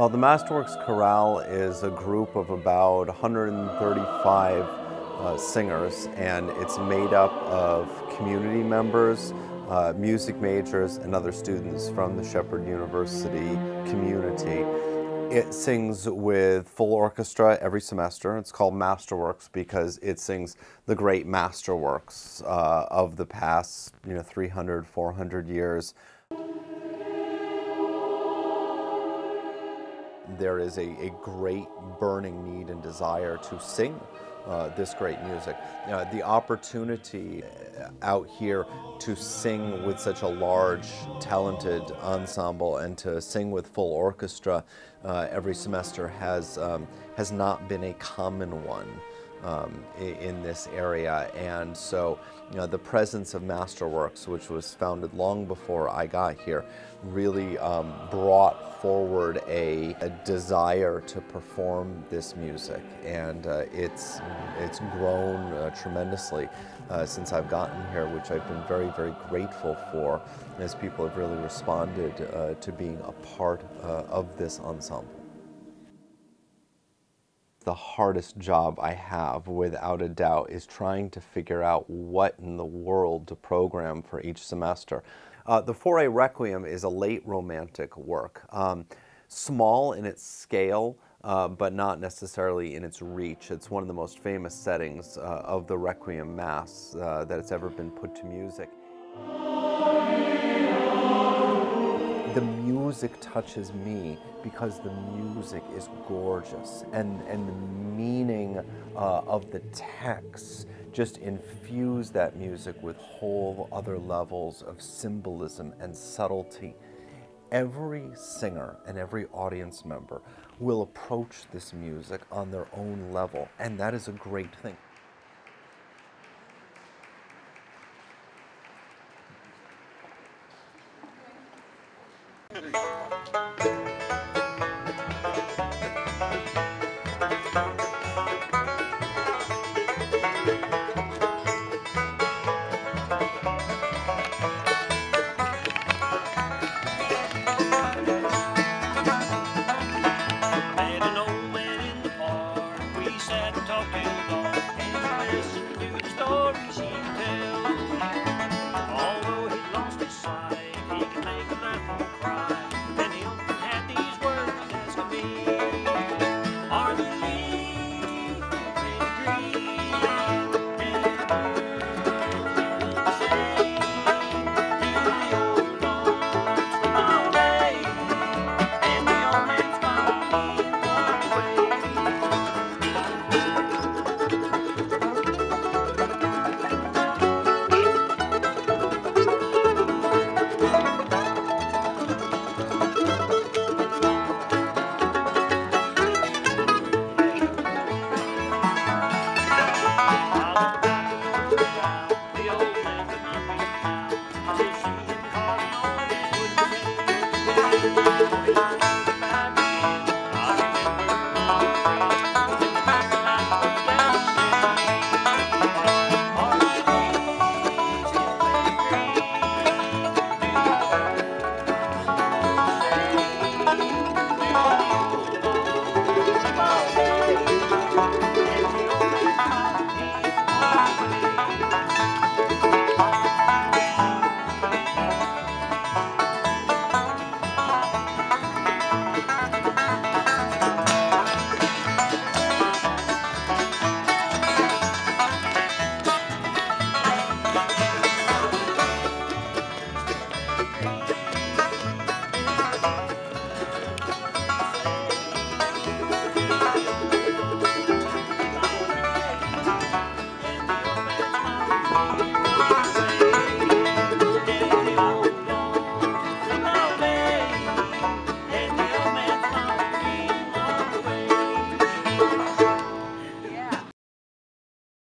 Well, the Masterworks Chorale is a group of about 135 singers, and it's made up of community members, music majors, and other students from the Shepherd University community. It sings with full orchestra every semester. It's called Masterworks because it sings the great masterworks of the past 300, 400 years. There is a great burning need and desire to sing this great music. The opportunity out here to sing with such a large, talented ensemble and to sing with full orchestra every semester has not been a common one in this area. And so the presence of Masterworks, which was founded long before I got here, really brought forward a desire to perform this music, and it's grown tremendously since I've gotten here, which I've been very, very grateful for, as people have really responded to being a part of this ensemble. The hardest job I have, without a doubt, is trying to figure out what in the world to program for each semester. The Fauré Requiem is a late romantic work, small in its scale, but not necessarily in its reach. It's one of the most famous settings of the Requiem Mass that has ever been put to music. The music touches me because the music is gorgeous, and the meaning of the text just infuse that music with whole other levels of symbolism and subtlety. Every singer and every audience member will approach this music on their own level, and that is a great thing.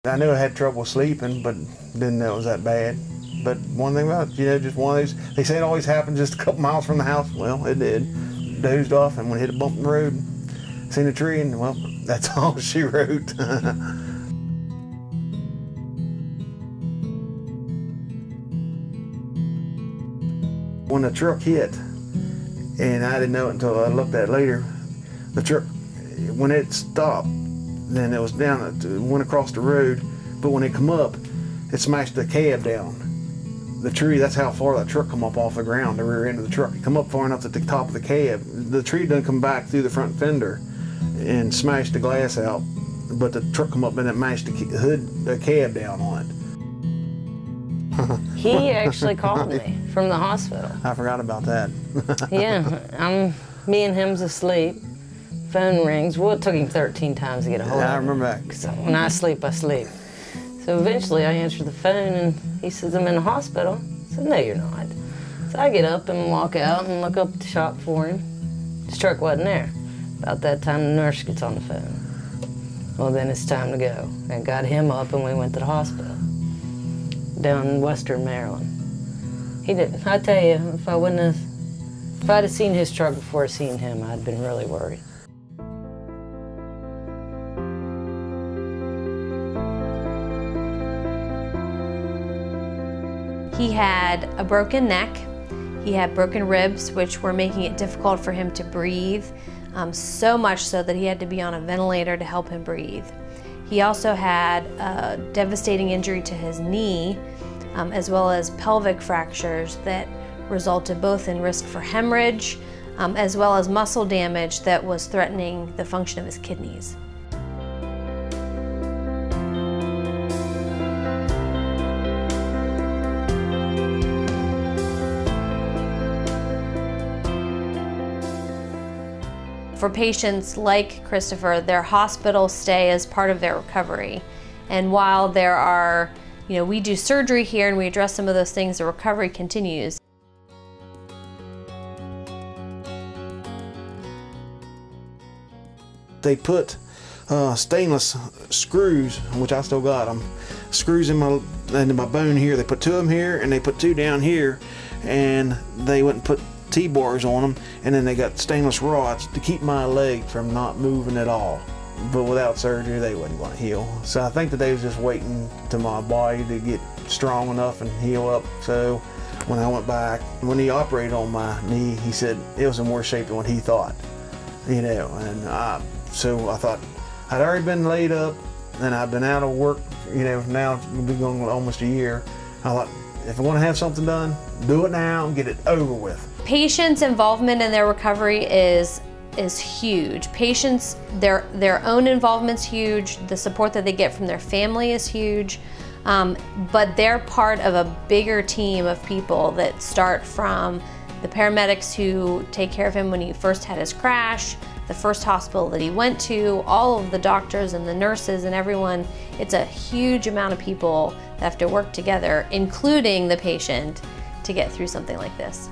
I knew I had trouble sleeping, but didn't know it was that bad. But one thing about it, just one of those, they say it always happens just a couple miles from the house. Well, it did. Dozed off, and when I hit a bump in the road, seen a tree, and well, that's all she wrote. When the truck hit, and I didn't know it until I looked at it later, The truck, when it stopped, then it was down, it went across the road, but when it come up, it smashed the cab down. The tree, that's how far that truck come up off the ground, the rear end of the truck. It come up far enough at the top of the cab. The tree done come back through the front fender and smashed the glass out, but the truck come up and it mashed the cab down on it. He actually called me from the hospital. I forgot about that. Yeah, me and him's asleep. Phone rings. Well, it took him 13 times to get a hold of me. I remember that. So when I sleep, I sleep. So eventually I answered the phone and he says, I'm in the hospital. I said, no, you're not. So I get up and walk out and look up the shop for him. His truck wasn't there. About that time, the nurse gets on the phone. Well, then it's time to go. I got him up and we went to the hospital down in Western Maryland. He didn't. I tell you, if I'd have seen his truck before I seen him, I'd been really worried. He had a broken neck, he had broken ribs, which were making it difficult for him to breathe, so much so that he had to be on a ventilator to help him breathe. He also had a devastating injury to his knee, as well as pelvic fractures that resulted both in risk for hemorrhage, as well as muscle damage that was threatening the function of his kidneys. For patients like Christopher, their hospital stay is part of their recovery. And while there are, we do surgery here and we address some of those things, the recovery continues. They put stainless screws, which I still got them, screws in my bone here. They put 2 of them here and they put 2 down here, and they went and put T-bars on them, and then they got stainless rods to keep my leg from not moving at all. But without surgery, they wasn't going to heal. So I think that they was just waiting to my body to get strong enough and heal up. So when I went back, when he operated on my knee, he said it was in worse shape than what he thought, and so I thought I'd already been laid up and I'd been out of work, now it's been going almost a year. I thought, if I want to have something done, do it now and get it over with. Patients' involvement in their recovery is huge. Patients, their own involvement's huge. The support that they get from their family is huge. But they're part of a bigger team of people that start from the paramedics who take care of him when he first had his crash, the first hospital that he went to, all of the doctors and the nurses and everyone. It's a huge amount of people that have to work together, including the patient, to get through something like this.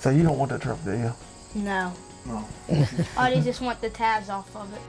So you don't want that truck, do you? No. No. I just want the tabs off of it.